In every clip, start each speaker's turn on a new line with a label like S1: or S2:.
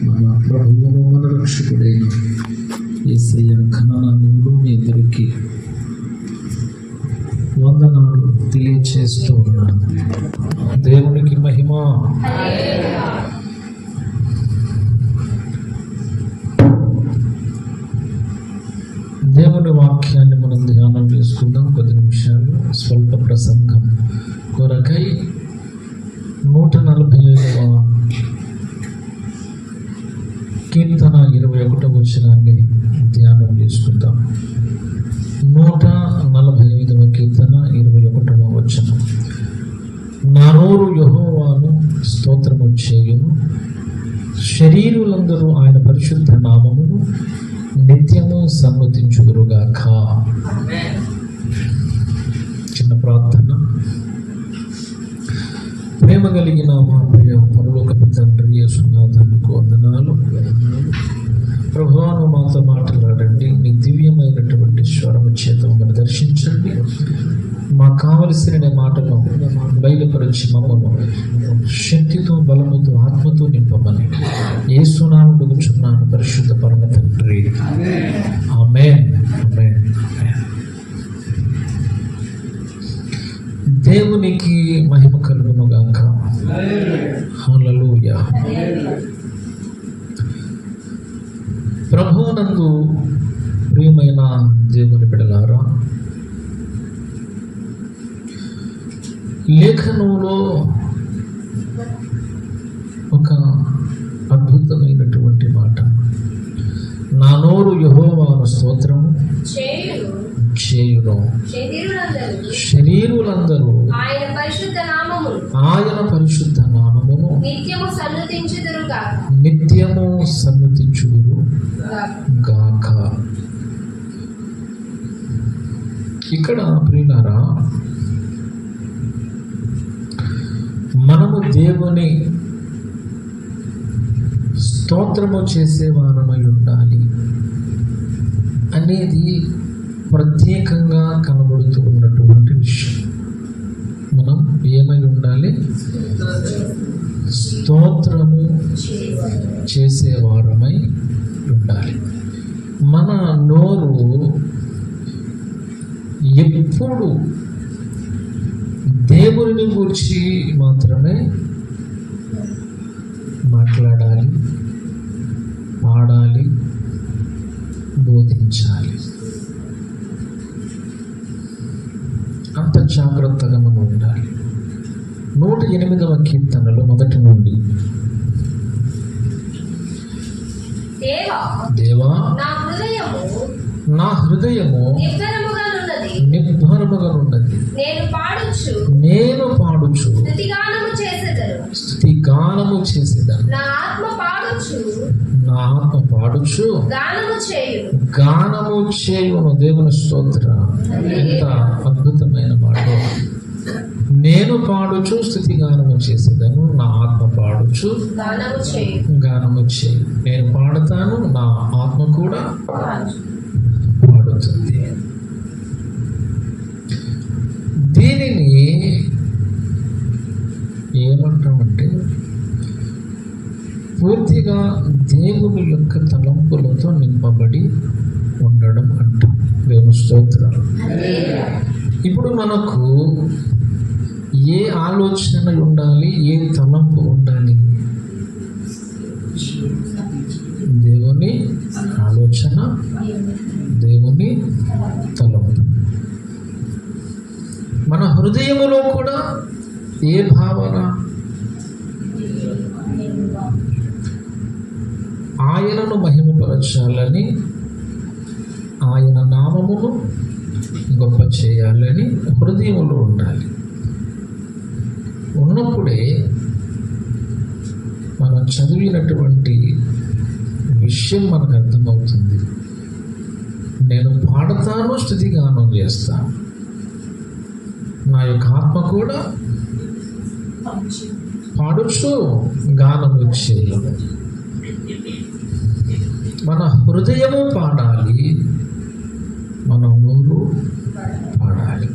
S1: మన ప్రభువును మన రక్షకుడైన యేసయ్య ఘననామములో మీ అందరికీ వందనాలు తెలియచేస్తూ ఉన్నాను. దేవునికి మహిమ. దేవుని వాక్యాన్ని మనం ధ్యానం చేసుకుందాం. 10 నిమిషాలు స్వల్ప ప్రసంగం కొరకై 145వ కీర్తన 21వ వచనాన్ని ధ్యానం చేసుకుందాం. 145వ కీర్తన 21వ వచనం. నా నోరు యెహోవాను స్తోత్రము చేయును, శరీరులందరూ ఆయన పరిశుద్ధ నామమును నిత్యము సన్నుతించుదురుగాక. చిన్న ప్రార్థన. ప్రేమ కలిగిన మా ప్రియ పరలోకపు తండ్రి యేసునాథునికి వందనాలు. ప్రభువును మాతో మాట్లాడండి. నీ దివ్యమైనటువంటి స్వరము చేత మమ్మల్ని దర్శించండి. మాకు కావలసిన మాటను బయలుపరిచి మమ్మను శక్తితో, బలముతో, ఆత్మతో నింపమని యేసునామమున అడుగుచున్నాను పరిశుద్ధ పరమ తండ్రి. ఆమేన్. ఆమేన్. దేవునికి మహిమ కలుగును గాక. హల్లెలూయా. ప్రభువునందు ప్రియమైన దేవుని బిడ్డలారా, లేఖనంలో ఒక అద్భుతమైనటువంటి మాట. నా నోరు యెహోవాను స్తోత్రము చేయును, శరీరులందరూ ఆయన పరిశుద్ధ నామమును నిత్యము సన్నుతించుదురు గాక. ఇక్కడ ప్రియులారా, మనము దేవుని స్తోత్రము చేసేవారమై ఉండాలి అనేది ప్రత్యేకంగా కనబడుతూ ఉన్నటువంటి విషయం. మనం ఏమై ఉండాలి? స్తోత్రము చేసేవారమై ఉండాలి. మన నోరు ఎప్పుడు దేవుని గురించి మాత్రమే మాట్లాడాలి, పాడాలి, బోధించాలి. అంత జాగ్రత్తగా మనం ఉండాలి. 108వ కీర్తనలో మొదటి నుండి, దేవా నా హృదయము నిబ్బరముగా ఉన్నది, నేను పాడుచు స్తుతిగానము చేసేదను, నా ఆత్మ పాడుచు గానము చేయును. దేవుని స్తోత్రం. ఎంత అద్భుతమైన మాట. నేను పాడుచు స్తుతిగానము చేసేదను, నా ఆత్మ పాడుచు గానము చేయు. నేను పాడుతాను, నా ఆత్మ కూడా పాడుతుంది. దీనిని ఏమంటామంటే పూర్తిగా దేవుని యొక్క తలంపులతో నింపబడి ఉండడం అంటాం. దేవుని స్తోత్రం. ఇప్పుడు మనకు ఏ ఆలోచన ఉండాలి, ఏ తలంపు ఉండాలి? దేవుని ఆలోచన, దేవుని తలంపు. మన హృదయములో కూడా ఏ భావన? ఆయనను మహిమపరచాలని, ఆయన నామమును గొప్ప చేయాలని హృదయంలో ఉండాలి. ఉన్నప్పుడే మనం చదివినటువంటి విషయం మనకు అర్థమవుతుంది. నేను పాడతాను, స్తుతిగానం చేస్తాను, నా యొక్క ఆత్మ కూడా పాడుచు గానము చేయు. మన హృదయము పాడాలి, మన నోరు పాడాలి.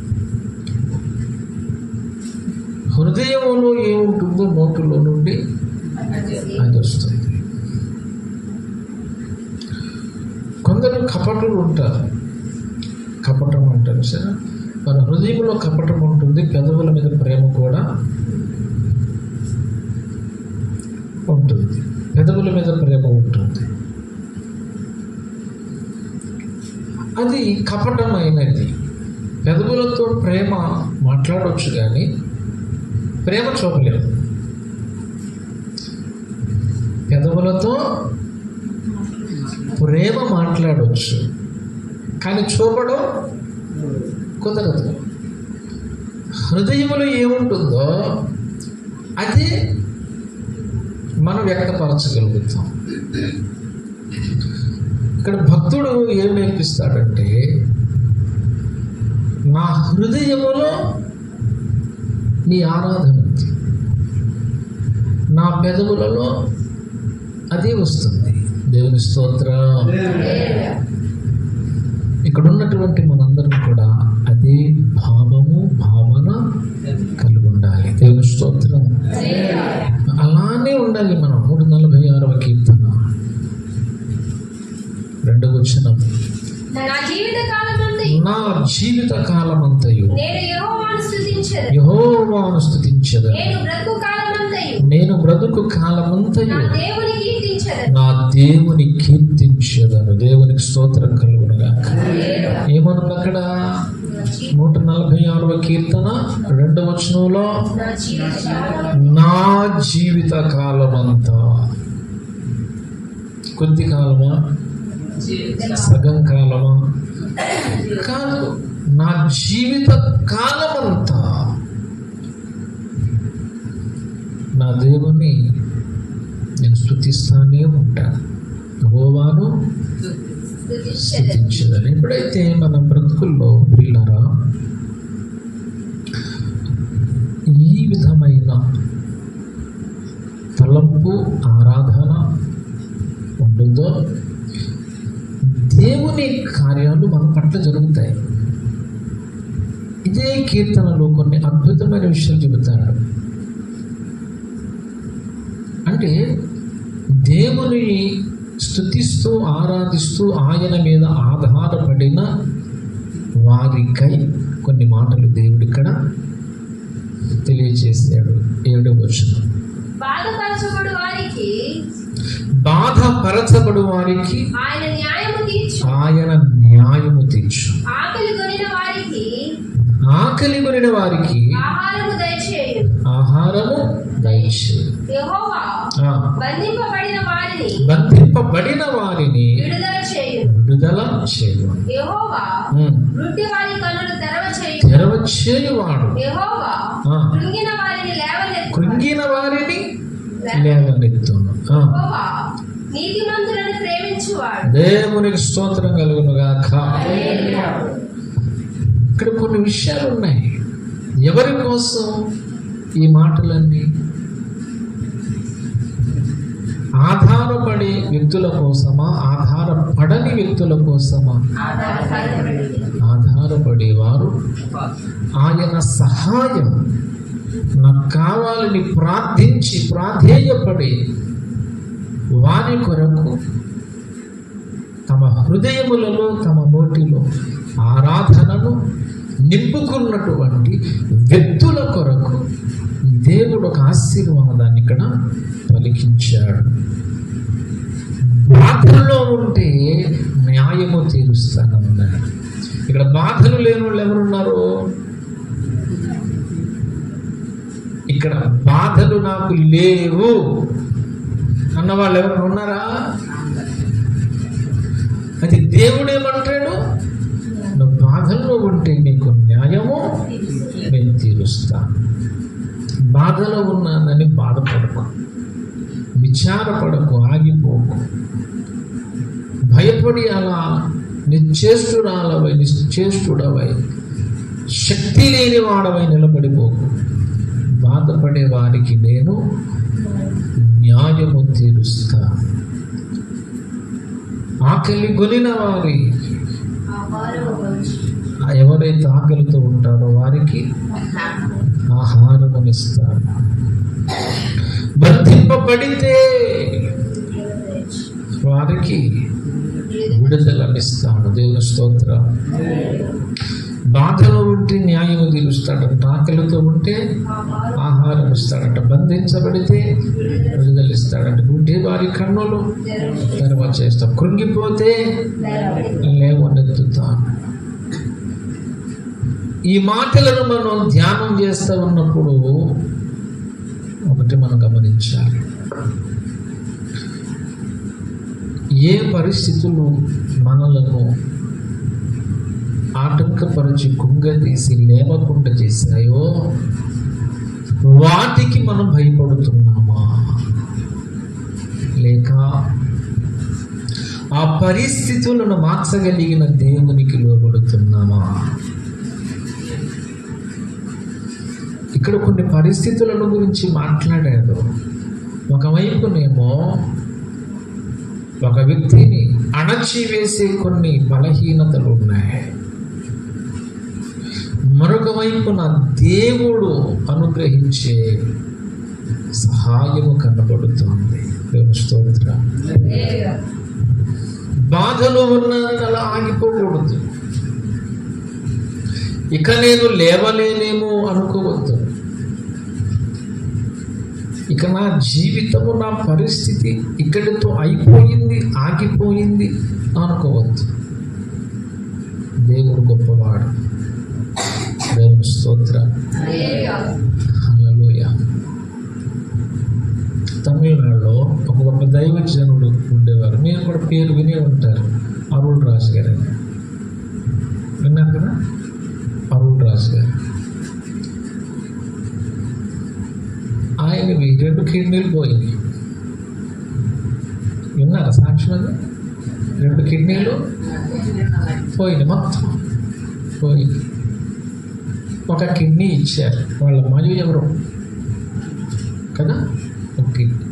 S1: హృదయంలో ఏముంటుందో నోటిలో నుండి అది వస్తుంది. కొందరు కపటులు ఉంటారు. కపటం అంటారు సరే, మన హృదయంలో కపటం ఉంటుంది, పెదవుల మీద ప్రేమ కూడా ఉంటుంది. పెదవుల మీద ప్రేమ ఉంటుంది. అది కపటమైనది. పెదవులతో ప్రేమ మాట్లాడవచ్చు కానీ ప్రేమ చూపలేదు. పెదవులతో ప్రేమ మాట్లాడవచ్చు కానీ చూపడం కుదరదు. హృదయంలో ఏముంటుందో అది మనం వ్యక్తపరచగలుగుతాం. ఇక్కడ భక్తుడు ఏం నేర్పిస్తాడంటే, నా హృదయములో నీ ఆరాధన ఉంది, నా పెదవులలో అది వస్తుంది. దేవుని స్తోత్రం. ఇక్కడ ఉన్నటువంటి మనందరం కూడా అదే భావము భావన కలిగి ఉండాలి. దేవుని స్తోత్రం. అలానే ఉండాలి మనం. 146వ కీర్తన 2వ వచనం, నా జీవిత కాలమంతయు యెహోవాను స్తుతించెదను, నేను బ్రతుకు కాలమంతయు నా దేవుని కీర్తించెదను. దేవునికి స్తోత్రం కలుగునుగాక. ఏమనుంది అక్కడ? 146వ కీర్తన 2వ వచనంలో, నా జీవిత కాలమంతా. కొద్ది కాలమా? సగం కాలమా? కాదు, నా జీవిత కాలమంతా నా దేవుని నేను స్తుతిస్తానే ఉంటాను. యెహోవాను స్తుతించదని. ఎప్పుడైతే మన బ్రతుకుల్లో ప్రియులారా ఈ విధమైన తలంపు ఆరాధన ఉంటుందో దేవుని కార్యాలు మన పట్ల జరుగుతాయి. ఇదే కీర్తనలో కొన్ని అద్భుతమైన విషయాలు చెబుతాడు. అంటే దేవుని స్తుతిస్తూ ఆరాధిస్తూ ఆయన మీద ఆధారపడిన వారికై కొన్ని మాటలు దేవుడు ఇక్కడ తెలియజేశాడు. 7వ వచనం, బాధపరచబడు వారికి ఆయన న్యాయము తీర్చు, ఆకలి కొనిన వారికి ఆహారము దయచేయు, బంధింపబడిన వారిని విడుదల చేయు, తెరవచేయువాడు, కృంగిన వారిని లేవనెత్తును. దేవునికి స్తోత్రం కలుగునుగాక. ఇక్కడ కొన్ని విషయాలు ఉన్నాయి. ఎవరి కోసం ఈ మాటలన్నీ? ఆధారపడే వ్యక్తుల కోసమా? ఆధారపడని వ్యక్తుల కోసమా? ఆధారపడేవారు ఆయన సహాయం నాకు కావాలని ప్రార్థించి ప్రాధేయపడి వారి కొరకు తమ హృదయములలో తమ నోటిలో ఆరాధనను నింపుకున్నటువంటి వ్యక్తుల కొరకు దేవుడు ఒక ఆశీర్వాదాన్ని ఇక్కడ పలికించాడు. బాధల్లో ఉంటే న్యాయము తీరుస్తానన్నాడు. ఇక్కడ బాధలు లేని వాళ్ళు ఎవరున్నారు? ఇక్కడ బాధలు నాకు లేవు అన్నవాళ్ళు ఎవరు ఉన్నారా? అది దేవుడేమంటాడు? నువ్వు బాధల్లో ఉంటే నీకు న్యాయము నేను తీరుస్తాను. బాధలో ఉన్నానని బాధపడకు, విచారపడకు, ఆగిపోకు, భయపడి అలా నిశ్చేష్టుడవై శక్తి లేని వాడవై నిలబడిపోకు. బాధపడే వారికి నేను న్యాయము తీరుస్తా. ఆకలి కొనిన వారి, ఎవరైతే ఆకలితో ఉంటారో వారికి ఆహారమునిస్తాను. బంధింపబడిన లేపబడితే వారికి విడుదలనిస్తాడు. దేవుని స్తోత్రం. బాధలో ఉంటే న్యాయం తీరుస్తాడంట, ఆకలితో ఉంటే ఆహారం ఇస్తాడంట, బంధించబడితే విడుదలిస్తాడంట, గుడ్డి వారి కన్నులు తెరవ చేస్తాం, కృంగిపోతే లేవనెత్తుతాను. ఈ మాటలను మనం ధ్యానం చేస్తూ ఉన్నప్పుడు ఒకటి మనం గమనించాలి. ఏ పరిస్థితులు మనలను ఆటంకపరిచి కుంగతీసి లేవకుండా చేశాయో వాటికి మనం భయపడుతున్నామా, లేక ఆ పరిస్థితులను మార్చగలిగిన దేవునికి లోబడుతున్నామా? ఇక్కడ కొన్ని పరిస్థితులను గురించి మాట్లాడాడు. ఒకవైపునేమో ఒక వ్యక్తిని అణచివేసే కొన్ని బలహీనతలు ఉన్నాయి, మరొక వైపున దేవుడు అనుగ్రహించే సహాయము కనబడుతుంది. దేవుని స్తోత్రం. బాధలో ఉన్నానని అలా ఆగిపోకూడదు. ఇక నేను లేవలేనేమో అనుకోవద్దు. ఇక నా జీవితము, నా పరిస్థితి ఇక్కడితో అయిపోయింది, ఆగిపోయింది అనుకోవద్దు. దేవుడు గొప్పవాడు. దేవుని స్తోత్రం. హల్లెలూయా. తమిళనాడులో ఒక గొప్ప దైవజనుడు ఉండేవారు. మీరు కూడా పేరు వినే ఉంటారు, అరుణ్ రాజు గారు. విన్నారు కదా, అరుణ్ రాజు గారు. ఆయనవి 2 కిడ్నీలు పోయింది. విన్నారా సాక్ష్యం? అది 2 కిడ్నీలు పోయింది, మొత్తం పోయింది. ఒక కిడ్నీ ఇచ్చారు వాళ్ళ మరియు ఎవరు కదా. ఒక కిడ్నీ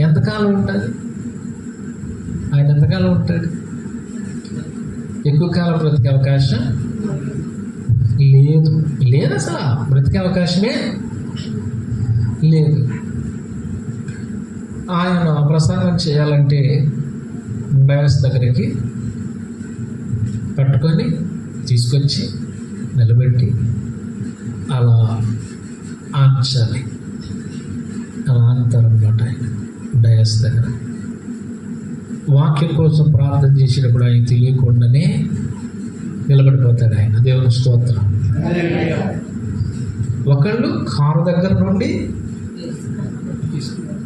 S1: ఎంతకాలం ఉంటుంది? ఆయన ఎంతకాలం ఉంటాడు? ఎక్కువ కాలం బ్రతికే అవకాశం లేదు. లేదు, అసలు బ్రతికే అవకాశమే లేదు. ఆయన ప్రసంగం చేయాలంటే డయాస్ దగ్గరికి పట్టుకొని తీసుకొచ్చి నిలబెట్టి అలా ఆంచాలి. అలా ఆంతారన్నమాట. ఆయన డయాస్ దగ్గర వాక్యం కోసం ప్రార్థన చేసేటప్పుడు ఆయన తెలియకుండానే నిలబడిపోతాడు ఆయన. దేవుని స్తోత్రం. ఒకళ్ళు కారు దగ్గర నుండి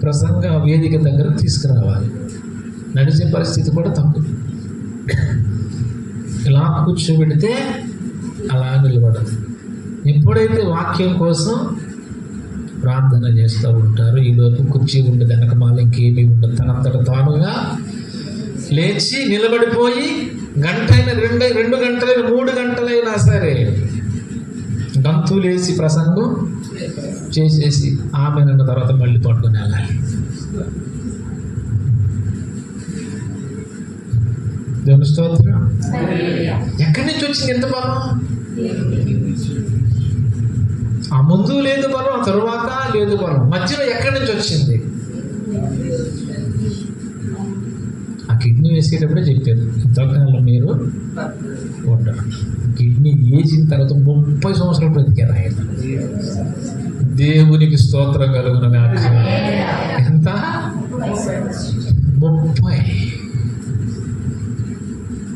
S1: ప్రసంగ వేదిక దగ్గర తీసుకురావాలి. నడిచే పరిస్థితి కూడా తప్పు. ఇలా కూర్చోబెడితే అలా నిలబడదు. ఎప్పుడైతే వాక్యం కోసం ప్రార్థన చేస్తూ ఉంటారో ఈలోపు కుర్చీ ఉండదు, వెనక మాల ఇంకేమీ ఉండదు. తనంతట తానుగా లేచి నిలబడిపోయి గంటైనా 2 గంటలైనా 3 గంటలైనా సరే గంతులేసి ప్రసంగం చేసేసి ఆమె అన్న తర్వాత మళ్ళీ పట్టుకుని వెళ్ళాలి. దేవుని స్తోత్రం. ఎక్కడి నుంచి వచ్చింది ఎంత బలం? ఆ ముందు లేదు బలం, ఆ తరువాత లేదు బలం, మధ్యలో ఎక్కడి నుంచి వచ్చింది? ఆ కిడ్నీ వేసేటప్పుడే చెప్పారు, ఇంతకాలం మీరు ఉంటారు. కిడ్నీ వేసిన తర్వాత 30 సంవత్సరాలు బ్రతికారు ఆయన. దేవునికి స్తోత్రం కలుగును గాక. ఎంత? 30.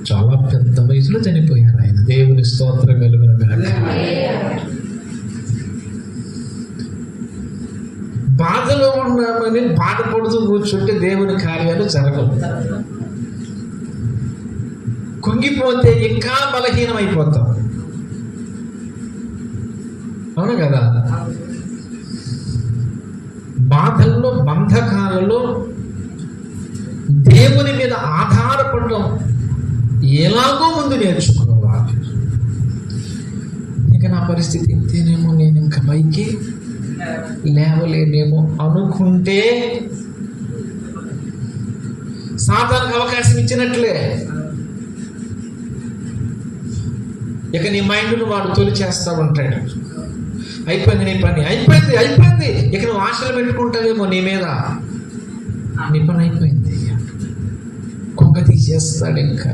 S1: చాలా పెద్ద వయసులో చనిపోయారు ఆయన. దేవుని స్తోత్రం కలుగును గాక. బాధలో ఉన్నామని బాధపడుతూ కూర్చుంటే దేవుని కార్యాలు జరగవు. కుంగిపోతే ఇంకా బలహీనం అయిపోతాం. అవును కదా. బాధల్లో, బంధకాలలో దేవుని మీద ఆధారపడడం ఎలాగో ముందు నేర్చుకోవాలి. ఇక నా పరిస్థితి ఇంతేనేమో, నేను ఇంకా పైకి లేవలేనేమో అనుకుంటే సాతానుకు అవకాశం ఇచ్చినట్లే. ఇక నీ మైండ్ను వాడు తొలి చేస్తూ ఉంటాడు. అయిపోయింది నీ పని, అయిపోయింది ఇక నువ్వు ఆశలు పెట్టుకుంటావేమో నీ మీద. నీ పని అయిపోయింది, కొంగ తీసేస్తాడు. ఇంకా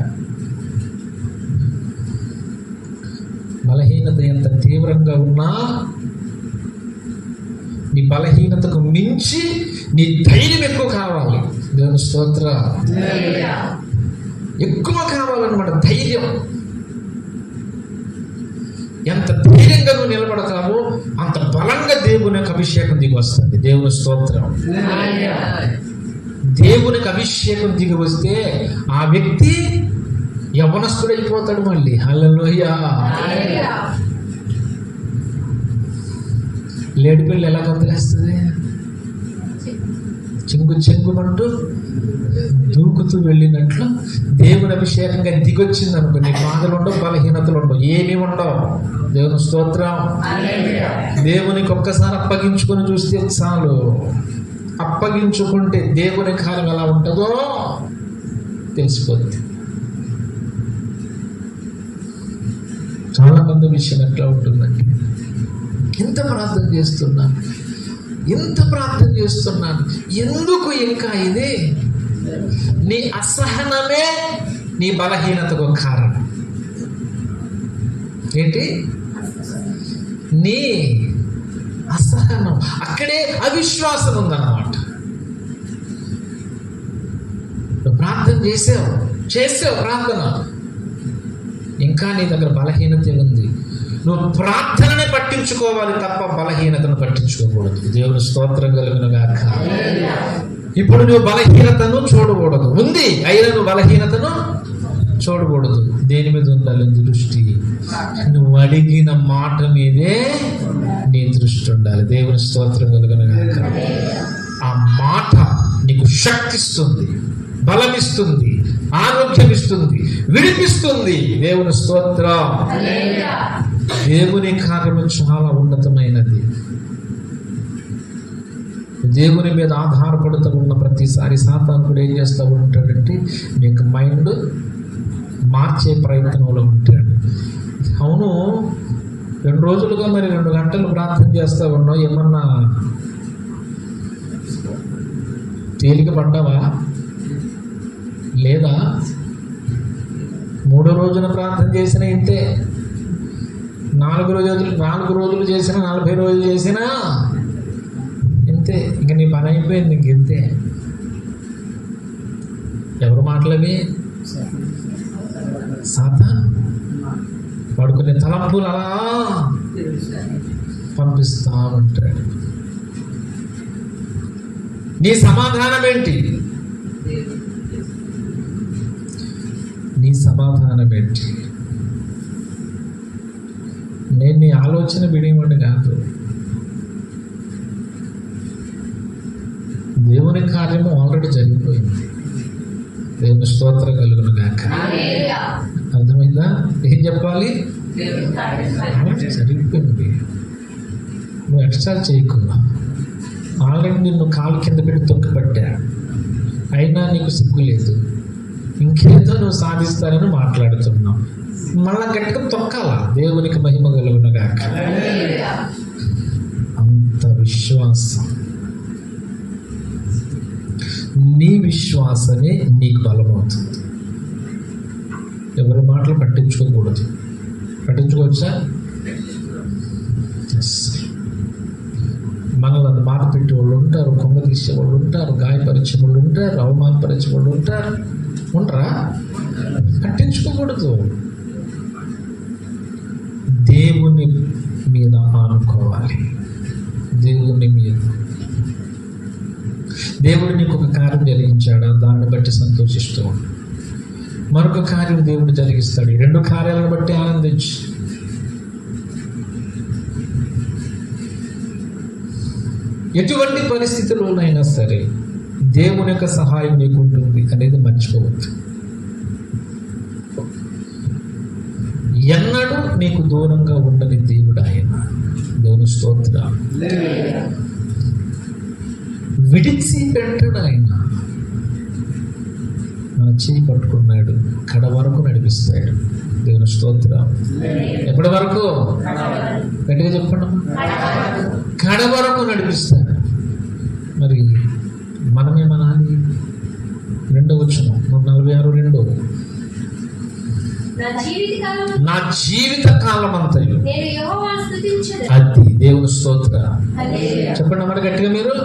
S1: బలహీనత ఎంత తీవ్రంగా ఉన్నా నీ బలహీనతకు మించి నీ ధైర్యం ఎక్కువ కావాలి. దేవుని స్తోత్రం. ఎక్కువ కావాలన్నమాట ధైర్యం. ఎంత ధైర్యంగా నువ్వు నిలబడతావో అంత బలంగా దేవుని యొక్క అభిషేకం దిగి వస్తుంది. దేవుని స్తోత్రం. దేవునికి అభిషేకం దిగి వస్తే ఆ వ్యక్తి యవ్వనస్తుడు అయిపోతాడు మళ్ళీ. హల్లెలూయా. లేడి పిల్ల ఎలా కదిలేస్తుంది? చెంగుమంటూ దూకుతూ వెళ్ళినట్లు దేవుని అభిషేకంగా దిగొచ్చింది అనుకో, నీ బాధలు ఉండవు, బలహీనతలు ఉండవు, ఏమీ ఉండవు. దేవుని స్తోత్రం. దేవునికి ఒక్కసారి అప్పగించుకొని చూస్తే చాలు. అప్పగించుకుంటే దేవుని కార్యం ఎలా ఉంటుందో తెలిసిపోద్ది. చాలా మంది విషయం ఎట్లా ఉంటుందండి, ఎంత ప్రార్థన చేస్తున్నాను, ఎందుకు ఇంకా ఇది? నీ అసహనమే నీ బలహీనతకు కారణం. ఏంటి? నీ అసహనం. అక్కడే అవిశ్వాసం ఉందన్నమాట. నువ్వు ప్రార్థన చేసావు ప్రార్థన, ఇంకా నీ దగ్గర బలహీనత ఉంది. నువ్వు ప్రార్థననే పట్టించుకోవాలి తప్ప బలహీనతను పట్టించుకోకూడదు. దేవుని స్తోత్రం కలుగును గాక. ఇప్పుడు నువ్వు బలహీనతను చూడకూడదు, ఉంది అయినా నువ్వు బలహీనతను చూడకూడదు. దేని మీద ఉండాలి దృష్టి? నువ్వు అడిగిన మాట మీదే నీ దృష్టి ఉండాలి. దేవుని స్తోత్రం కలుగును గాక. ఆ మాట నీకు శక్తిస్తుంది, బలమిస్తుంది, ఆరోగ్యం ఇస్తుంది, విడిపిస్తుంది. దేవుని స్తోత్రం. దేవుని కార్యము చాలా ఉన్నతమైనది. దేవుని మీద ఆధారపడుతూ ఉన్న ప్రతిసారి సాతానుడు ఏం చేస్తూ ఉంటాడంటే నీకు మైండ్ మార్చే ప్రయత్నంలో ఉంటాడు. అవును, 2 రోజులుగా మరి 2 గంటలు ప్రార్థన చేస్తూ ఉన్నావు, ఏమన్నా తేలిక పడ్డావా? లేదా 3వ రోజున ప్రార్థన చేసిన ఇంతే, 4 రోజులు చేసిన, 40 రోజులు చేసినా ఇంతే. ఇంక నీ పని అయిపోయింది, ఇంకెంతే. ఎవరు మాటలవి? సాతాను పడుకునే తలంపులు అలా పంపిస్తా ఉంటాడు. నీ సమాధానం ఏంటి? నేను నీ ఆలోచన వినేవాడిని కాదు. దేవుని కార్యము ఆల్రెడీ జరిగిపోయింది. దేవుని స్తోత్రం కలుగును గాక. అర్థమైందా? ఏం చెప్పాలి? జరిగిపోయింది. నువ్వు ఎక్స్ట్రా చేయకుండా ఆల్రెడీ నిన్ను కాలు కింద పెట్టి తొక్కిపట్టా, అయినా నీకు సిగ్గు లేదు. ఇంకేదో నువ్వు సాధిస్తానని మాట్లాడుతున్నావు. మళ్ళా గట్టిగా తొక్కాలా? దేవునికి మహిమ కలుగును గాక. అంత విశ్వాసం. నీ విశ్వాసమే నీకు బలమవుతుంది. ఎవరి మాటలు పట్టించుకోకూడదు. పట్టించుకోవచ్చా? మనల్ని మాట పెట్టే వాళ్ళు ఉంటారు, కొంగ తీసే వాళ్ళు ఉంటారు, గాయపరిచే వాళ్ళు ఉంటారు, అవమానపరిచే వాళ్ళు ఉంటారు. ఉండరా? పట్టించుకోకూడదు. దేవుని మీద ఆనుకోవాలి. దేవుడు నీకు ఒక కార్యం జరిగించాడా, దాన్ని బట్టి సంతోషిస్తూ ఉండు. మరొక కార్యం దేవుడు జరిగిస్తాడు. 2 కార్యాలను బట్టి ఆనందించు. ఎటువంటి పరిస్థితుల్లోనైనా సరే దేవుని యొక్క సహాయం నీకు ఉంటుంది అనేది మర్చిపోవద్దు. ఎన్నడూ నీకు దూరంగా ఉండని దేవుడు ఆయన. దేవుని స్తోత్రం. విడిచి పెట్టడు ఆయన. మన మన చేయి పట్టుకున్నాడు, కడ వరకు నడిపిస్తాడు. దేవుని స్తోత్రం. ఎప్పటి వరకు? గట్టిగా చెప్పండి. కడ వరకు నడిపిస్తాడు. మరి మనమేమనాలి? 2వ వచనం 146:2. నా జీవిత కాలం అంతయు. అది దేవుని స్తోత్రం. చెప్పండి అన్నమాట గట్టిగా మీరు.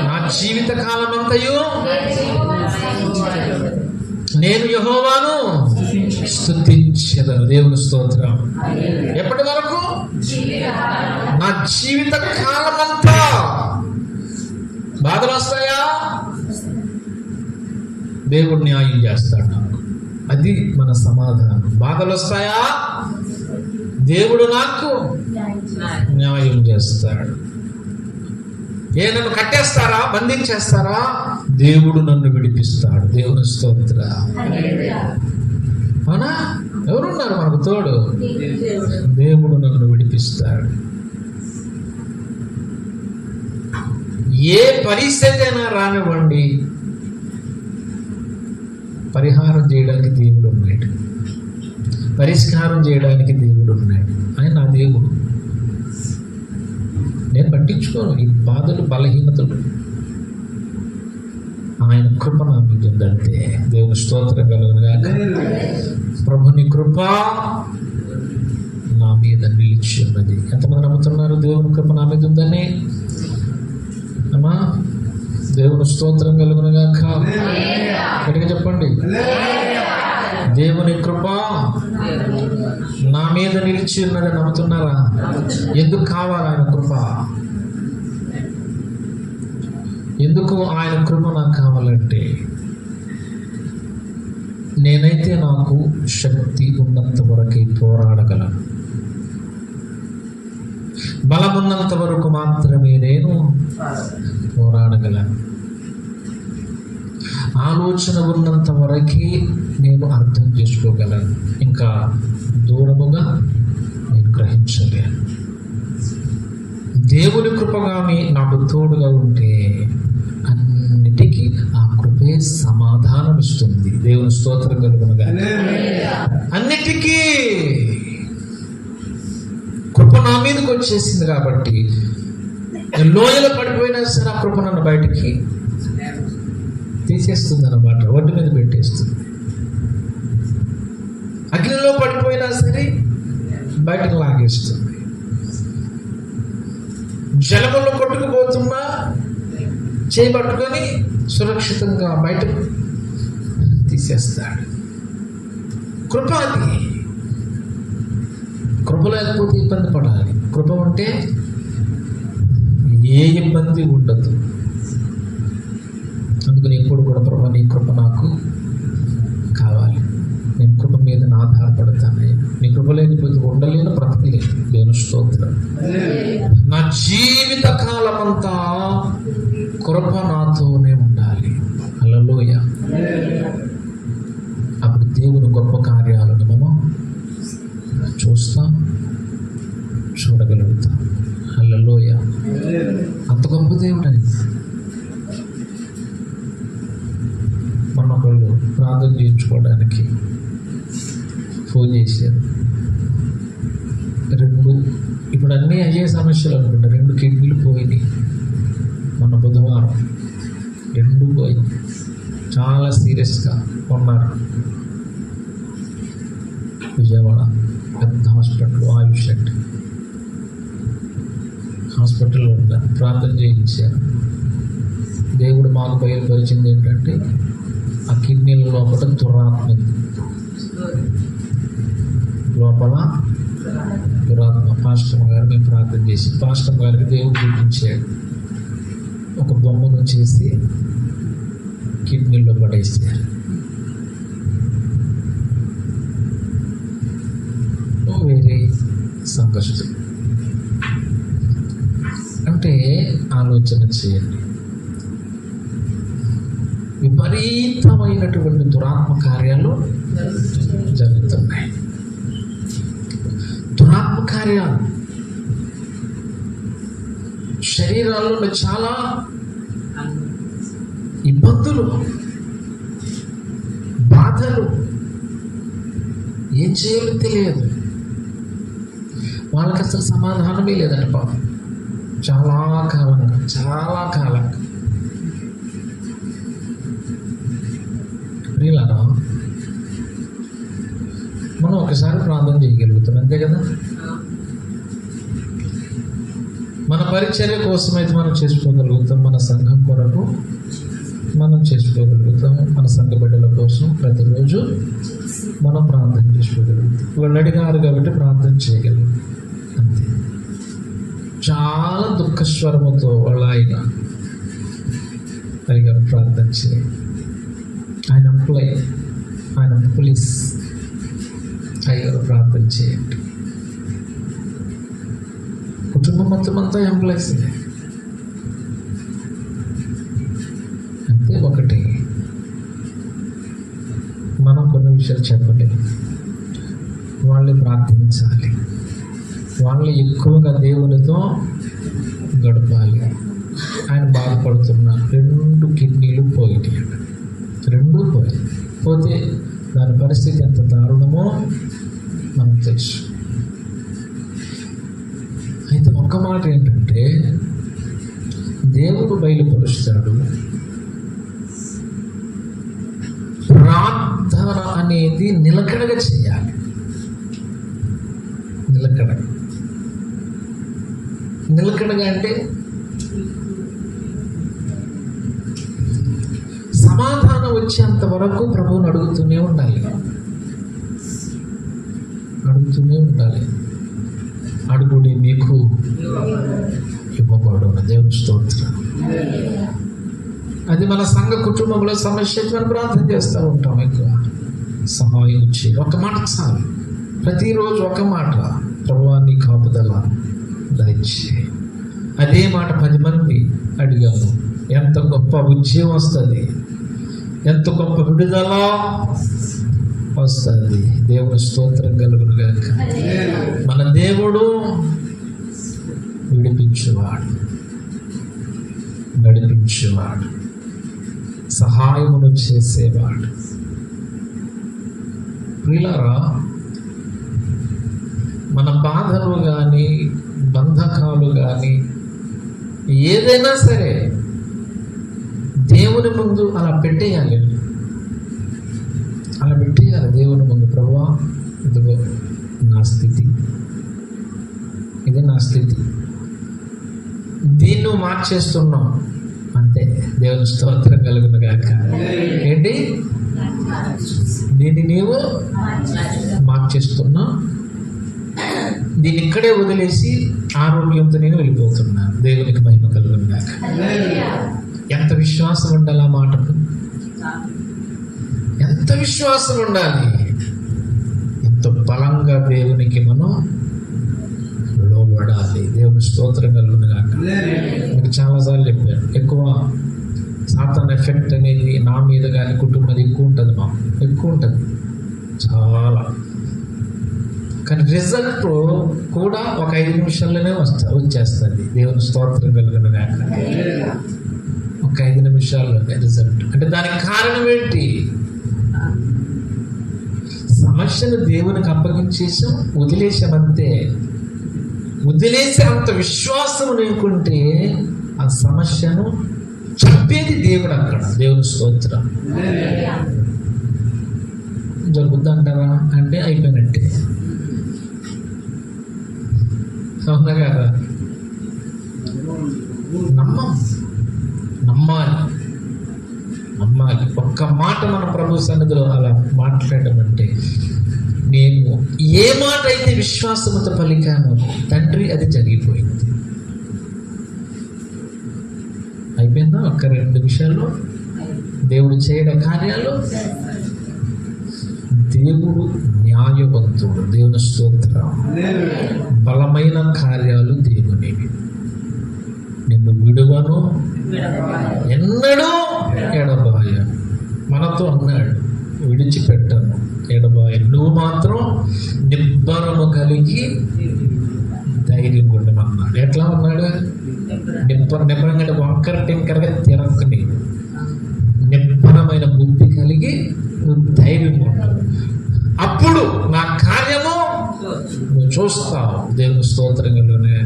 S1: నా జీవిత కాలం అంతయు నేను యెహోవాను స్తుతించెదను. దేవుని స్తోత్రం. ఎప్పటి వరకు? నా జీవిత కాలం అంతా. బాధలు వస్తాయా? దేవుడు న్యాయం చేస్తాడు. అది మన సమాధానం. బాధలు వస్తాయా? దేవుడు నాకు న్యాయం చేస్తాడు. నన్ను కట్టేస్తారా, బంధించేస్తారా? దేవుడు నన్ను విడిపిస్తాడు. దేవుని స్తోత్ర. అవునా? ఎవరున్నారు మనకు తోడు? దేవుడు నన్ను విడిపిస్తాడు. ఏ పరిస్థితి అయినా రానివ్వండి, పరిహారం చేయడానికి దేవుడు ఉన్నాడు, పరిష్కారం చేయడానికి దేవుడు ఉన్నాడు. ఆయన నా దేవుడు. నేను పట్టించుకోను ఈ బాధలు, బలహీనతలు. ఆయన కృప నా మీద ఉందంటే దేవుని స్తోత్రం కలుగునుగాక. ప్రభుని కృప నా మీద నిలిచి ఉన్నది. ఎంతమంది నమ్ముతున్నారు దేవుని కృప నా మీద ఉందని? అమ్మా, దేవుని స్తోత్రం కలుగునుగాక. గట్టిగా చెప్పండి. దేవుని కృప నా మీద నిలిచి ఉన్నది. నమ్ముతున్నారా? ఎందుకు కావాలి ఆయన కృప? ఎందుకు ఆయన కృప నాకు కావాలంటే, నేనైతే నాకు శక్తి ఉన్నంత వరకే పోరాడగలను, బలమున్నంత వరకు మాత్రమే నేను పోరాడగలను, ఆలోచన ఉన్నంత వరకే నేను అర్థం చేసుకోగలను, ఇంకా దూరముగా నేను గ్రహించలేను. దేవుని కృపగామి నాకు తోడుగా ఉంటే అన్నిటికీ ఆ కృపే సమాధానం ఇస్తుంది. దేవుని స్తోత్రం కలుగునుగా. అన్నిటికీ కృప నా మీదకి వచ్చేసింది కాబట్టి లోయలో పడిపోయినా సరే ఆ కృప నన్ను బయటికి తీసేస్తుంది అన్నమాట. ఒడ్డు మీద పెట్టేస్తుంది. అగ్నిలో పడిపోయినా సరే బయటకు లాగేస్తుంది. జలములో కొట్టుకుపోతున్నా చేయబట్టుకొని సురక్షితంగా బయటకు తీసేస్తాడు. కృప అది. కృప లేకపోతే ఇబ్బంది పడాలి. కృప ఉంటే ఏ ఇబ్బంది ఉండదు. అందుకని ఎప్పుడు కూడా ప్రభు నీ కృప నాకు కావాలి, నేను కృప మీద ఆధారపడతాను. నీ కృప లేకపోతే ఉండలేను, బ్రతకలేను. దేవుని స్తోత్రం. నా జీవిత కాలం అంతా కృప నాతోనే ఉండాలి. హల్లెలూయ. అప్పుడు దేవుని గొప్ప కార్యాలను మనం చూస్తాం, చూడగలుగుతాం. హల్లెలూయ. అంత గొప్ప దేవుడు ఆయన. మన వాళ్ళు ప్రార్థన చేయించుకోవడానికి ఫోన్ చేశారు. 2 ఇప్పుడు అన్నీ అయ్యే సమస్యలు అనుకుంటా. 2 కిడ్నీలు పోయినాయి మొన్న బుధవారం. 2 పోయి చాలా సీరియస్గా ఉన్నారు. విజయవాడ పెద్ద హాస్పిటల్, ఆయుష్ హాస్పిటల్లో ఉన్నారు. ప్రార్థన చేయించారు. దేవుడు మాకు బయలుపరిచింది ఏంటంటే ఆ కిడ్నీల లోపల దురాత్మ, దురాత్మ. పాస్టర్ గారు మేము ప్రార్థన చేసి పాస్టర్ గారికి దేవుడు చూపించాడు. ఒక బొమ్మను చేసి కిడ్నీలో పడేసారు. వేరే సంకష్టం. అంటే ఆలోచన చేయండి. విపరీతమైనటువంటి దురాత్మ కార్యాలు జరుగుతున్నాయి. దురాత్మ కార్యాలు శరీరాల్లో చాలా ఇబ్బందులు, చేయాలో తెలియదు. వాళ్ళకి అసలు సమాధానమే లేదంట పాపం. చాలా కాలంగా ప్రియులారా, మనం ఒకసారి ప్రార్థన చేయగలుగుతాం, అంతే కదా. మన పరిచర్య కోసమైతే మనం చేసుకోగలుగుతాం, మన సంఘం కొరకు మనం చేసుకోగలుగుతాం, మన సంఘ బిడ్డల కోసం ప్రతిరోజు మనం ప్రార్థన చేసుకోగలుగుతాం. వాళ్ళు అడిగారు కాబట్టి ప్రార్థన చేయగలుగుతాం, అంతే. చాలా దుఃఖస్వరముతో వాళ్ళ ఆయన అడిగారు ప్రార్థన చేయాలి. ఆయన పోలీస్ అయ్యారు, ప్రార్థన చేయండి. కుటుంబం మొత్తం అంతా ఎంప్లాయీస్. అంతే. ఒకటి, మనం కొన్ని విషయాలు చెప్పలేము, వాళ్ళు ప్రార్థించాలి, వాళ్ళు ఎక్కువగా దేవునితో గడపాలి. ఆయన బాధపడుతున్న 2 కిడ్నీలు పోయి పోతే దాని పరిస్థితి ఎంత దారుణమో మనకు తెలుసు. అయితే ఒక్క మాట ఏంటంటే, దేవుడు బయలుపరుస్తాడు, ప్రార్థన అనేది నిలకడగా చేయాలి. నిలకడగా అంటే సమాధానం వచ్చేంత వరకు ప్రభువుని అడుగుతూనే ఉండాలి. అడుగుడి మీకు ఇవ్వబడును. దేవుని స్తోత్రం. అది మన సంఘ కుటుంబంలో సమస్య మనం ప్రార్థన చేస్తూ ఉంటాం. ఎక్కువ సహాయం ఇచ్చి ఒక మాట చాలు, ప్రతిరోజు ఒక మాట, ప్రభువా నీ కాపుదల దయచేయి. అదే మాట 10 మంది అడిగాను. ఎంత గొప్ప ఉద్యమం వస్తుంది, ఎంత గొప్ప విడుదల వస్తుంది. దేవుని స్తోత్రం కలుగును గాక. మన దేవుడు విడిపించేవాడు, నడిపించేవాడు, సహాయమును చేసేవాడు. ప్రియులారా, మన బాధలు కానీ బంధకాలు కానీ ఏదైనా సరే దేవుని ముందు అలా పెట్టేయాలి. దేవుని ముందు, ప్రభువా ఇదిగో నా స్థితి, ఇది నా స్థితి, దీన్ని నువ్వు మార్చేస్తున్నావు, అంతే. దేవుని స్తోత్రం కలుగును గాక. ఏంటి? దీన్ని నీవు మార్చేస్తున్నావు, దీన్ని ఇక్కడే వదిలేసి ఆరోగ్యంతో నేను వెళ్ళిపోతున్నాను. దేవునికి మహిమ కలుగును గాక. ఎంత విశ్వాసం ఉండాలి ఆ మాటకు, ఎంత విశ్వాసం ఉండాలి, ఎంత బలంగా దేవునికి మనం లోబడాలి. దేవుని స్తోత్రం కలుగును గాక. మీకు చాలాసార్లు చెప్పాను, ఎక్కువ సాతాన్ ఎఫెక్ట్ అనేది నా మీద కానీ కుటుంబం ఎక్కువ ఉంటుంది చాలా. కానీ రిజల్ట్ కూడా ఒక 5 నిమిషాల్లోనే వచ్చేస్తుంది. దేవుని స్తోత్రం కలుగును గాక. ఒక 5 నిమిషాల్లోనే రిజల్ట్. అంటే దానికి కారణం ఏంటి? సమస్యను దేవునికి అప్పగించేసాం, వదిలేసామంతే. వదిలేసి అంత విశ్వాసం లేకుంటే ఆ సమస్యను చంపేది దేవుడు అక్కడ. దేవుని స్తోత్రం. జరుగుద్దంటారా అంటే అయిపోయినట్టే. అవునా కదా? నమ్మాలి. ఒక్క మాట మన ప్రభు సన్నిధిలో అలా మాట్లాడడం అంటే, నేను ఏ మాట అయితే విశ్వాసంతో పలికానో తండ్రి అది జరిగిపోయింది. అయిపోయిందా? ఒక్క 2 నిమిషాల్లో దేవుడు చేయడం కార్యాలు. దేవుడు న్యాయవంతుడు. దేవుని స్తోత్రం. బలమైన కార్యాలు దేవునివి. నిన్ను విడువను, ఎన్నడూ ఎడబాయను. మనతో అన్నాడు, విడిచిపెట్టను, ఎడబాయను. నువ్వు మాత్రం నిబ్బరము కలిగి ధైర్యం ఉండమన్నాడు. ఎట్లా ఉన్నాడు? నిబ్బరంగా వంకర టింకరగా తిరక్కుని నిబ్బరమైన బుద్ధి కలిగి నువ్వు ధైర్యం ఉంటావు. అప్పుడు నా చూస్తావు. దేవుని స్తోత్రంలోనే.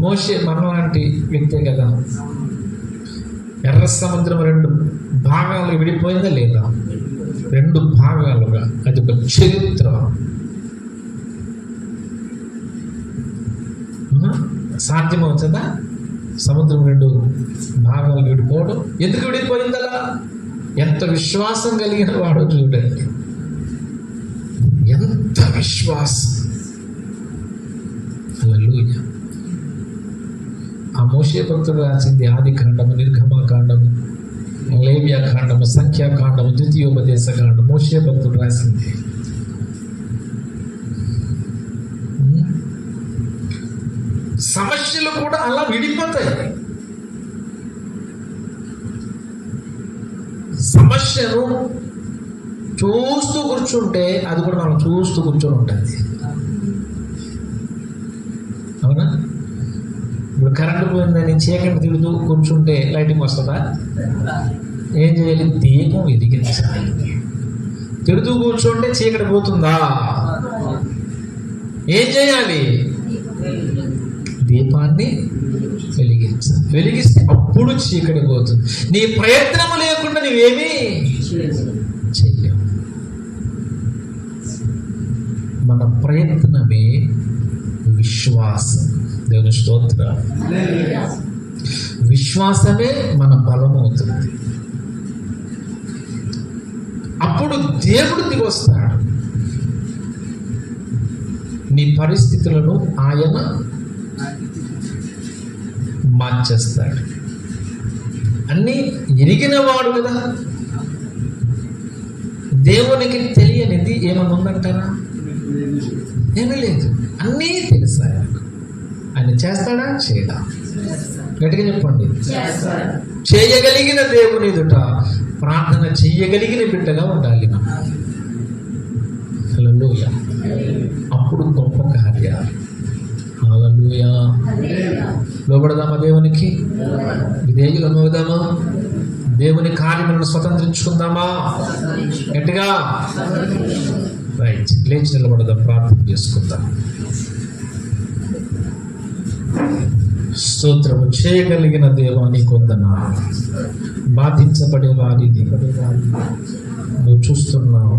S1: మోషే మనలాంటి వ్యక్తే కదా. ఎర్ర సముద్రం 2 భాగాలు విడిపోయిందా లేదా? 2 భాగాలుగా. అది ఒక చరిత్ర. సాధ్యమవుతుందా సముద్రం 2 భాగాలు విడిపోవడం? ఎందుకు విడిపోయిందలా? ఎంత విశ్వాసం కలిగిన వాడో చూడండి. ఎంత విశ్వాసం. హల్లెలూయా. ఆ మోషే భక్తుడు రాసింది ఆది కాండము, నిర్గమకాండము, లేవియా కాండము, సంఖ్యాకాండము, ద్వితీయోపదేశ కాండము. మోషే భక్తుడు రాసింది. సమస్యలు కూడా అలా విడిపోతాయి. సమస్యను చూస్తూ కూర్చుంటే అది కూడా మనం చూస్తూ కూర్చొని ఉంటుంది. అవునా? ఇప్పుడు కరెంటు పోయిందని చీకటి తిరుగుతూ కూర్చుంటే లైటింగ్ వస్తుందా? ఏం చేయాలి? దీపం వెలిగించాలి. తిరుగుతూ కూర్చుంటే చీకటి పోతుందా? ఏం చేయాలి? దీపాన్ని వెలిగించాలి. వెలిగిస్తే అప్పుడు చీకటి పోతుంది. నీ ప్రయత్నము లేకుండా నువ్వేమీ చెయ్యవు. మన ప్రయత్నమే విశ్వాసం. దేవుని స్తోత్రం. విశ్వాసమే మన బలమవుతుంది. అప్పుడు దేవుడు దిగి వస్తాడు. నీ పరిస్థితులను ఆయన మార్చేస్తాడు. అన్నీ ఎరిగిన వాడు కదా. దేవునికి తెలియనిది ఏమన్నా ఉందంటారా? ఏమీ లేదు. అన్నీ తెలుసా? ఆయన చేస్తాడా? చేయడా? గట్టిగా చెప్పండి. చేయగలిగిన దేవుని ఎదుట ప్రార్థన చెయ్యగలిగిన బిడ్డగా ఉండాలి మనం. హల్లెలూయా. అప్పుడు గొప్ప కార్యాలు. హల్లెలూయా. లోబడదామా దేవునికి? విధేయులం అవుదామా? దేవుని కార్యములను స్వతంత్రించుకుందామా? గట్టిగా రైట్. లేచి నిలబడదాం, ప్రార్థన చేసుకుందాం. స్తోత్రము. చేయగలిగిన దేవానికి వందనాలు. బాధించబడే వారిని నువ్వు చూస్తున్నావు,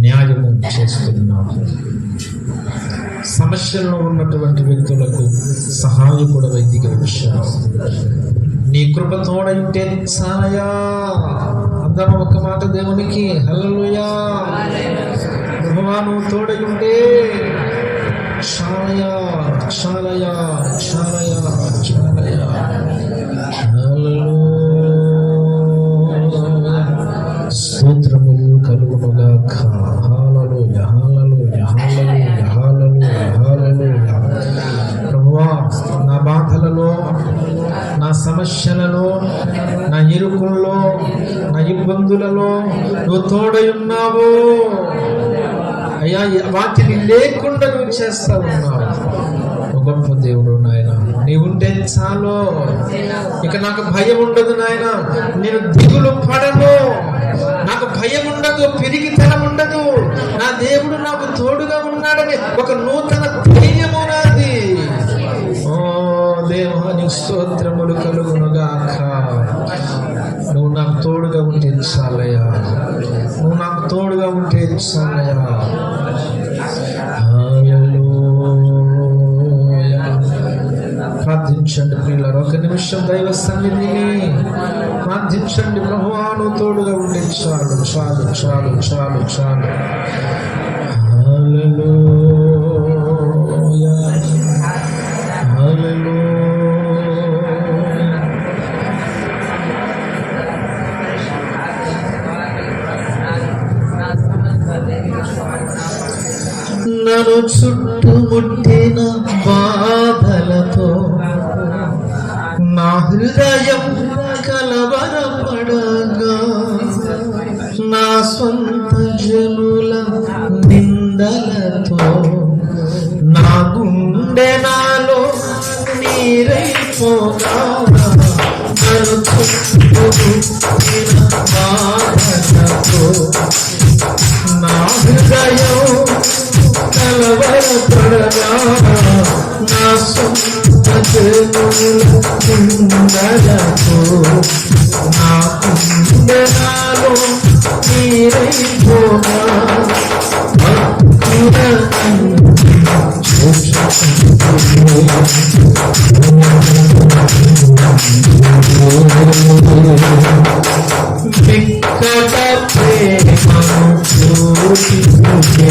S1: న్యాయము చేస్తున్నావు. సమస్యల్లో ఉన్నటువంటి వ్యక్తులకు సహాయకుడు వైదిక విషయం. నీ కృప తోడైతే చాలయా. అందరం ఒక్క మాట దేవునికి హల్లెలూయా. నువ్వు తోడైంటే చాలయా, చాలయా, చాలయా, చాలయా. స్తోత్రములు కలుగునుగాక. హల్లెలూయా, హల్లెలూయా, హల్లెలూయా, హల్లెలూయా, హల్లెలూయా. ప్రభువా, నా బాధలలో, నా సమస్యలలో, నా ఇరుకుల్లో, నా ఇబ్బందులలో నువ్వు తోడై ఉన్నావు అయ్యా. వాటిని లేకుండా నువ్వు చేస్తా ఉన్నావు. గొప్ప దేవుడు నాయన. నీవుంటే చాలు. ఇక నాకు భయం ఉండదు నాయన. నేను దిగులు పడను. నాకు భయం ఉండదు, పెరిగితనం ఉండదు. నా దేవుడు నాకు తోడుగా ఉన్నాడని ఒక నూతన ధైర్యము నాది. ఓ దేవాని స్తోత్రములు కలుగునుగాక. నువ్వు నాకు తోడుగా ఉంటే చాలయ్యా. నువ్వు నాకు తోడుగా ఉంటే చాలయ్యా. ప్రార్థించండి ప్రియులారా. ఒక నిమిషం దైవ సన్నిధిని ప్రార్థించండి. ప్రభువాను తోడుగా ఉండే చాలు, చాలు, చాలు, చాలు, చాలు. హల్లెలూయా, హల్లెలూయా. నన్ను చుట్టుముట్టిన బాధలతో నా హృదయం కలవరపడగా, నా స్వంత జనుల నిందలతో నా గుండె నాలో నీరైపోగా, నన్ను చుట్టుముట్టిన బాధలతో నా హృదయం కలవరపడగా నా సొంత జనులకు నా కుండెనాలో నీరైపోగా వికట ప్రేమను చూపించే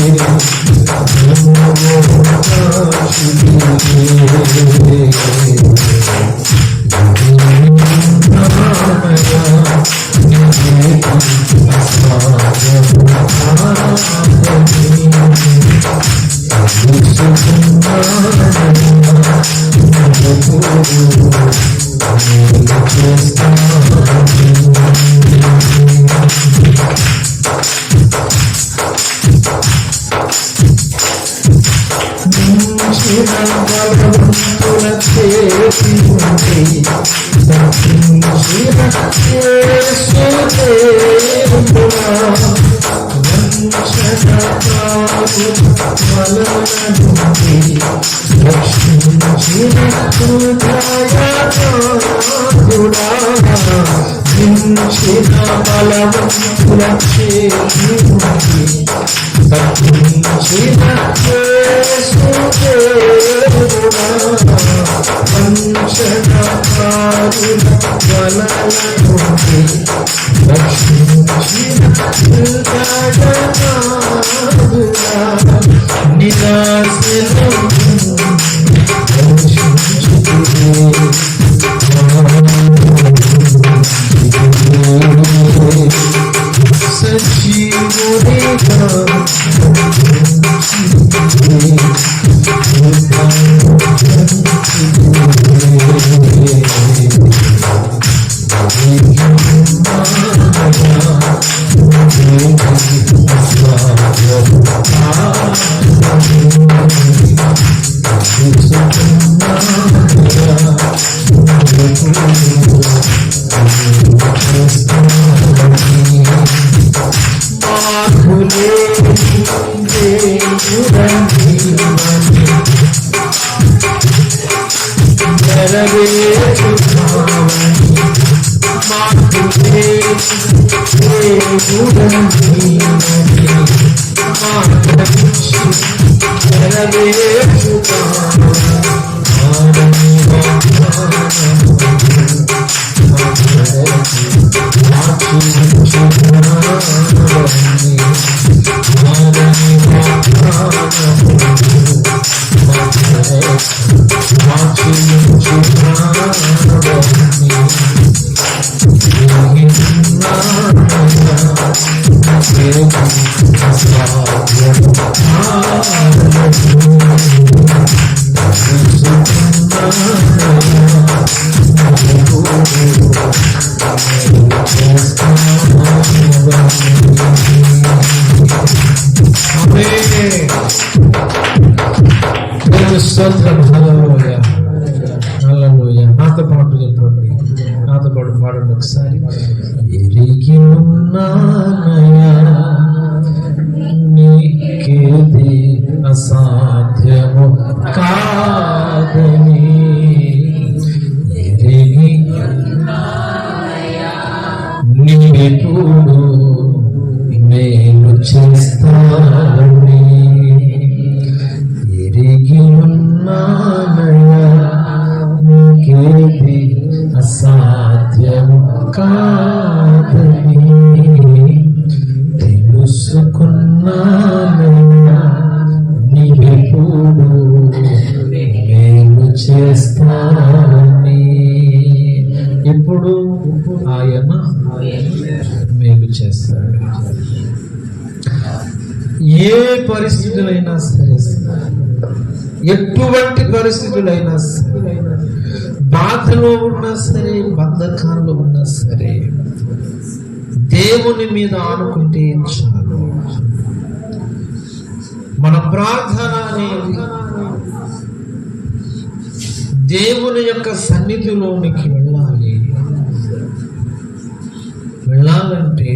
S1: నాతో పాటు చెప్పండి, నాతో పాటు పాడండి ఒకసారి. ఎరిగి ఉన్నానయా నీకేది అసాధ్యము కాదని, ఎరిగి నీవెప్పుడు మేలు చేస్తానని, ఎరిగి ఉన్నానయా నీకేది అసాధ్యము కాదని, తెలుసుకున్నానయ్యా నీవెప్పుడు మేలు చేస్తానని. ఇప్పుడు ఆయన మేలు చేస్తాడు. ఏ పరిస్థితులైనా సరే, ఎటువంటి పరిస్థితులైనా సరే, బాధలో ఉన్నా సరే, బంధకాల్లో ఉన్నా సరే, దేవుని మీద ఆనుకుంటే చాలు. మన ప్రార్థన అనేది దేవుని యొక్క సన్నిధిలోనికి వెళ్ళాలి. వెళ్ళాలంటే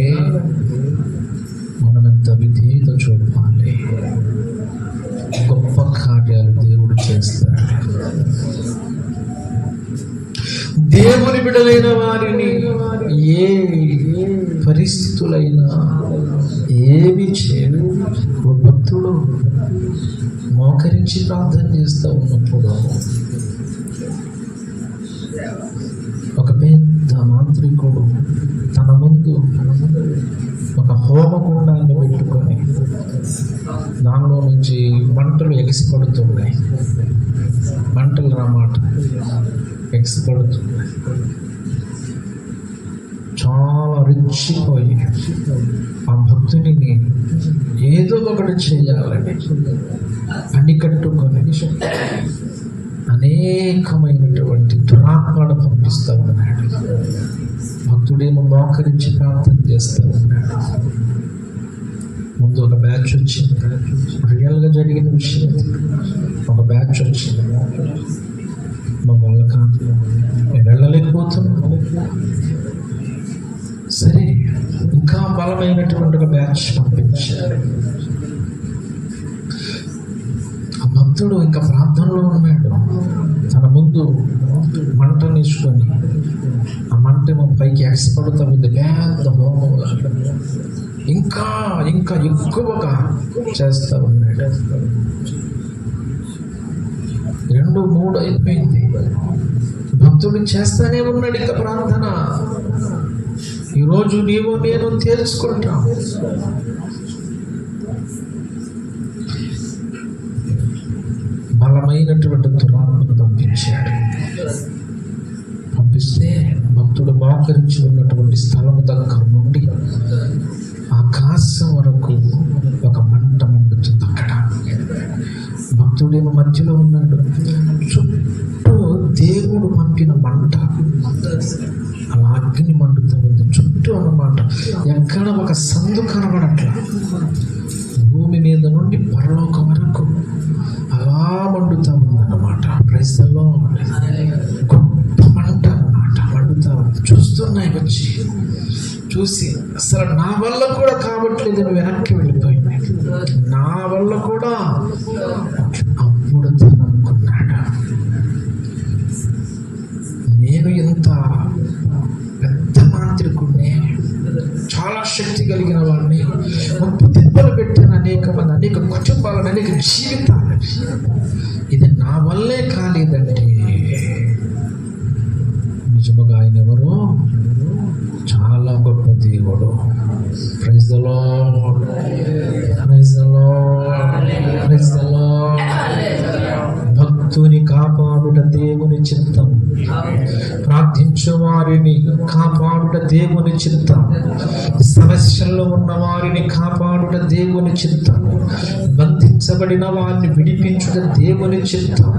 S1: మనం ఎంత విధేయత చూపాలి. బిడ్డలైన వారిని ఏ పరిస్థితులైనా ఏమి చేయడు. ఒక భక్తుడు మోకరించి ప్రార్థన చేస్తూ ఉన్నప్పుడు ఒక పెద్ద మాంత్రికుడు తన ముందు ఒక హోమకుండాన్ని పెట్టుకొని దానిలో నుంచి మంటలు ఎగిసిపడుతున్నాయి. మంటలు అన్నమాట ఎగిసిపడుతున్నాయి. చాలా రెచ్చిపోయి ఆ భక్తుడిని ఏదో ఒకటి చేయాలని అణికట్టుకొని అనేకమైనటువంటి దురాత్మను పంపిస్తూ ఉన్నాడు. భక్తుడేమో మోకరించి ప్రార్థన చేస్తూ ఉన్నాడు. ముందు ఒక బ్యాచ్ వచ్చింది, రియల్గా జరిగిన విషయం. ఒక బ్యాచ్ వచ్చింది, మా వాళ్ళ కాదు, నేను వెళ్ళలేకపోతున్నాను. సరే, ఇంకా బలమైనటువంటి ఒక బ్యాచ్ పంపించారు. ఆ భక్తుడు ఇంకా ప్రార్థనలో ఉన్నాడు. తన ముందు మంట నిసుకొని ఆ మంట పైకి ఎగసిపడుతూ ఉంది. పెద్ద హోమం ఇంకా ఇంకా ఎక్కువగా చేస్తూ ఉన్నాడు. 2, 3 అయిపోయింది. భక్తుడు చేస్తానే ఉన్నాడు ఇంకా ప్రార్థన. ఈరోజు నీవు నేను తెలుసుకుంటాం. బలమైనటువంటి దురాత్మను పంపించాడు. పంపిస్తే భక్తుడు మోకరించి ఉన్నటువంటి స్థలం దగ్గర నుండి ఆకాశం వరకు ఒక మంట మండుతుంది. అక్కడ భక్తుడేమో మధ్యలో ఉన్నాడు. చుట్టూ దేవుడు పంపిన మంట అలా అగ్ని మండుతూ ఉంది చుట్టూ అన్నమాట. ఎక్కడ ఒక సందు కనబడట్లా. భూమి మీద నుండి పరలోకం వరకు అలా మండుతూ ఉందన్నమాట. Praise the Lord. గొప్ప మంట అన్నమాట, మండుతూ ఉంది. చూస్తున్నాయి వచ్చి చూసి అసలు నా వల్ల కూడా కావట్లేదు, వెనక్కి వెళ్ళిపోయింది. నా వల్ల కూడా. అప్పుడు తను అనుకున్నాడు, నేను ఎంత పెద్ద మాంత్రికుడిని, చాలా శక్తి కలిగిన వాడిని, ముప్పు తిప్పలు పెట్టిన అనేక మంది, అనేక కుటుంబాలను, అనేక జీవితాలు, ఇది నా వల్లే కాలేదంటే నిజముగా ఆయన ఎవరు? చాలా గొప్ప దేవుడు. Praise the Lord, praise the Lord, praise the Lord. భక్తుని కాపాడుట దేవుని చిత్తం, ప్రార్థించు వారిని కాపాడుట దేవుని చిత్తం, సమస్యల్లో ఉన్న వారిని కాపాడుట దేవుని చిత్తం, బంధించబడిన వారిని విడిపించుట దేవుని చిత్తం,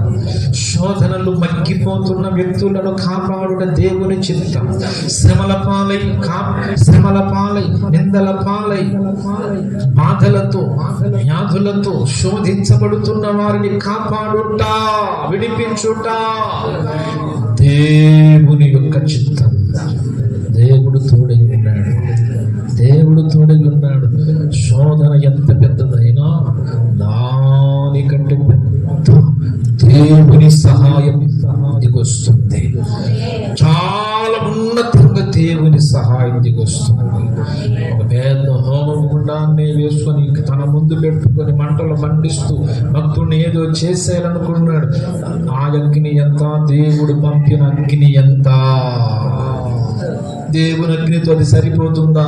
S1: శోధనలు మగ్గిపోతున్న వ్యక్తులను కాపాడుట దేవుని చిత్తం, శ్రమల పాలై నిందల పాలై బాధలతో వ్యాధులతో శోధించబడుతున్న వారిని కాపాడుట, విడిపించుట దేవుని యొక్క చిత్తం. దేవుడు తోడై ఉన్నాడు, దేవుడు తోడై ఉన్నాడు. శోధన ఎంత పెద్దదైనా దానికంటే పెద్ద దేవుని సహాయం దిగొస్తుంది. చాలా ఉన్నతంగా దేవుని సహాయం దిగొస్తుంది. ఒక పెద్ద హోమం గుండాన్ని వేసుకొని తన ముందు పెట్టుకొని మంటలు మండిస్తూ భక్తుడిని ఏదో చేసేయాలనుకున్నాడు. ఆ అగ్ని ఎంత, దేవుడు పంపిన అగ్ని ఎంత? దేవుని అగ్నితో అది సరిపోతుందా?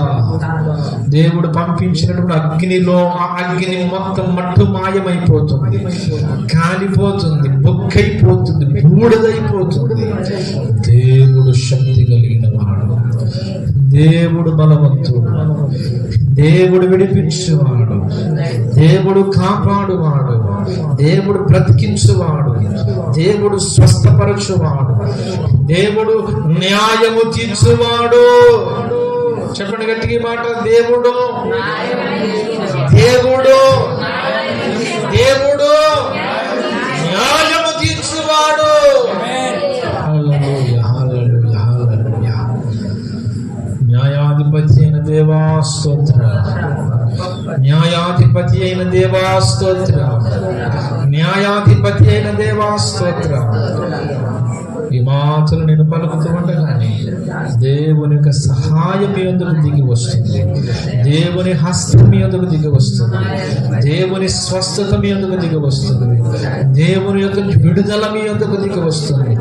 S1: దేవుడు పంపించినటువంటి అగ్నిలో ఆ అగ్ని మొత్తం మట్టు మాయమైపోతుంది, కాలిపోతుంది, బొక్కైపోతుంది, బూడిదైపోతుంది. దేవుడు శక్తి కలిగిన వాడు, దేవుడు బలవంతుడు, దేవుడు విడిపించువాడు, దేవుడు కాపాడువాడు, దేవుడు బ్రతికించువాడు, దేవుడు స్వస్థపరచువాడు, దేవుడు న్యాయము తీర్చువాడు. చెప్పండి గట్టిగా మాట. దేవుడు దేవుడు దేవుడు న్యాయము తీర్చువాడు. హల్లెలూయా, హల్లెలూయా, హల్లెలూయా. న్యాయాధిపతి అయిన దేవా స్తోత్రం, న్యాయాధిపతి అయిన దేవా స్తోత్రం, న్యాయాధిపతి అయిన దేవా స్తోత్రం. ఈ మాటలు నేను పలుకుతూ ఉండగానే దేవుని యొక్క సహాయం మీ యొద్దకు దిగి వస్తుంది. దేవుని హస్తం మీ యొద్దకు దిగి వస్తుంది. దేవుని స్వస్థత మీ యొద్దకు దిగి వస్తుంది. దేవుని యొక్క విడుదల మీ యొద్దకు దిగి వస్తుంది.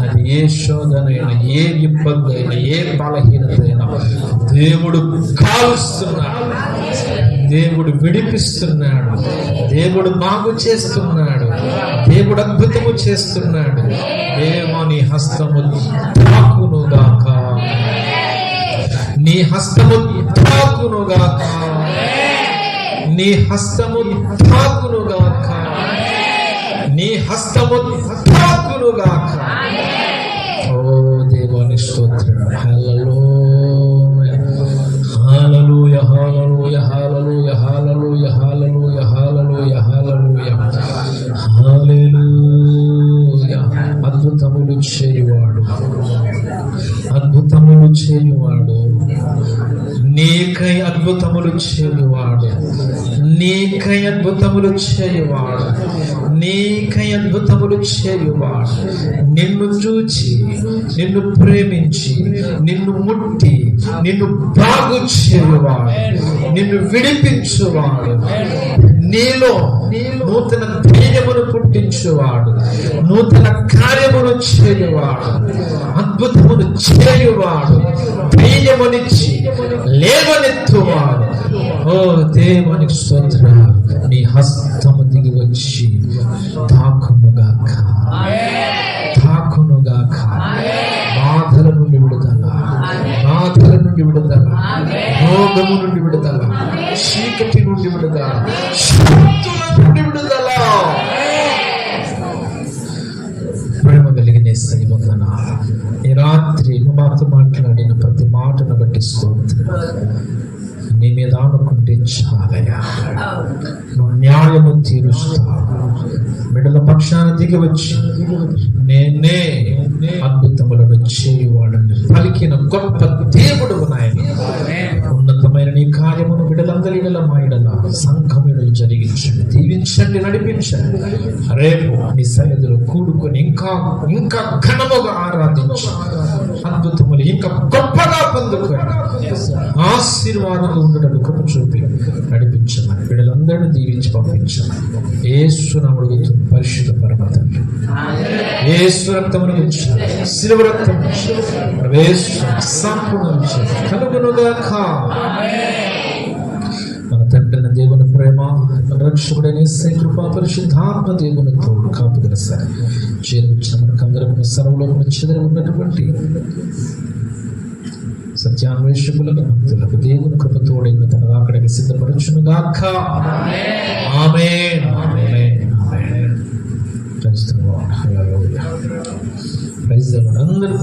S1: అది ఏ శోధనైనా, ఏ ఇబ్బంది అయినా, ఏ బలహీనత అయినా దేవుడు కాలుస్తున్నాడు, దేవుడు విడిపిస్తున్నాడు, దేవుడు బాగు చేస్తున్నాడు, దేవుడు అద్భుతము చేస్తున్నాడు. దేవుని హస్తము తాకునుగాక, నీ హస్తము తాకునుగాక, నీ హస్తము తాకునుగాక, నీ హస్తము తాకునుగాక. ఓ దేవుని స్తోత్రం. హల్లెలూయా, హల్లెలూయా, హల్లెలూయా, హల్లెలూయా, హల్లెలూయా, హల్లెలూయా, హల్లెలూయా, హల్లెలూయా, హల్లెలూయా. అద్భుతములు చేయువాడు, అద్భుతములు చేయువాడు, నీకై అద్భుతములు చేయువాడు, నీకై అద్భుతములు చేయువాడు, నీకై అద్భుతములు చేయువాడు. నిన్ను చూచి, నిన్ను ప్రేమించి, నిన్ను ముట్టి, నిన్ను బాగు చేయువాడు, నిన్ను విడిపించువాడు, నీలో నూతన ధైర్యమును పుట్టించువాడు, నూతన కార్యమును చేయువాడు, అద్భుతమును చేయువాడు, ధైర్యమునిచ్చి లేవనెత్తువాడు. ఓ దేవునికి స్తోత్రాలు. నీ హస్తము దిగి వచ్చి తాకునుగాక, తాకునుగాక. బాధల నుండి విడుదల, బాధల నుండి విడుదల, రోగము నుండి విడుదల, చీకటి నుండి విడుదల, శక్తుల నుండి విడుదల. ప్రేమ కలిగిన యేసయ్య వందనాలు. ఈ రాత్రి నువ్వు మాతో మాట్లాడిన ప్రతి మాటను బట్టి స్తోత్రం. నీ మీద ఆనుకుంటే చాలయ్యా, నువ్వు న్యాయము తీరుస్తావు. బిడ్డల పక్షాన దిగి వచ్చి నేనే అద్భుతములను చేయువాడని పలికిన గొప్ప దేవుడు నాయన. ఉన్నతమైన నీ కార్యమును బిడ్డలందరి మా ఇడల సంఘములు జరిగించండి, దీవించండి, నడిపించండి. రేపు నీ సన్నిధిలో కూడుకొని ఇంకా ఇంకా ఘనముగా ఆరాధించి అద్భుతములు ఇంకా గొప్పగా పొందుకొని ఆశీర్వాదంగా ఉండడం కృప చూపి నడిపించమని బిడ్డలందరినీ దీవించి పంపించమని యేసు నామమున అడుగుతున్న పరిశుద్ధ పరమ తండ్రి. యేసు రక్తమును ఉంచాలి, శిలువ రక్తం సంపూర్ణ కలుగునుగాక. మన తండ్రిన దేవుని ప్రేమ, రక్షకుడైన యేసయ్య కృప, పరిశుద్ధాత్మ దేవుని తోడు కాపుదల సరే చేర్చిన మనకందరూ సర్వలోకము చెదరి ఉన్నటువంటి సత్యాన్వేషకులకు, భక్తులకు దేవుని కృప తోడైన తన రాకడకి సిద్ధపరచునుగాక. Amen, amen, amen. Praise the lord. Hallelujah. Praise the lord. అందరూ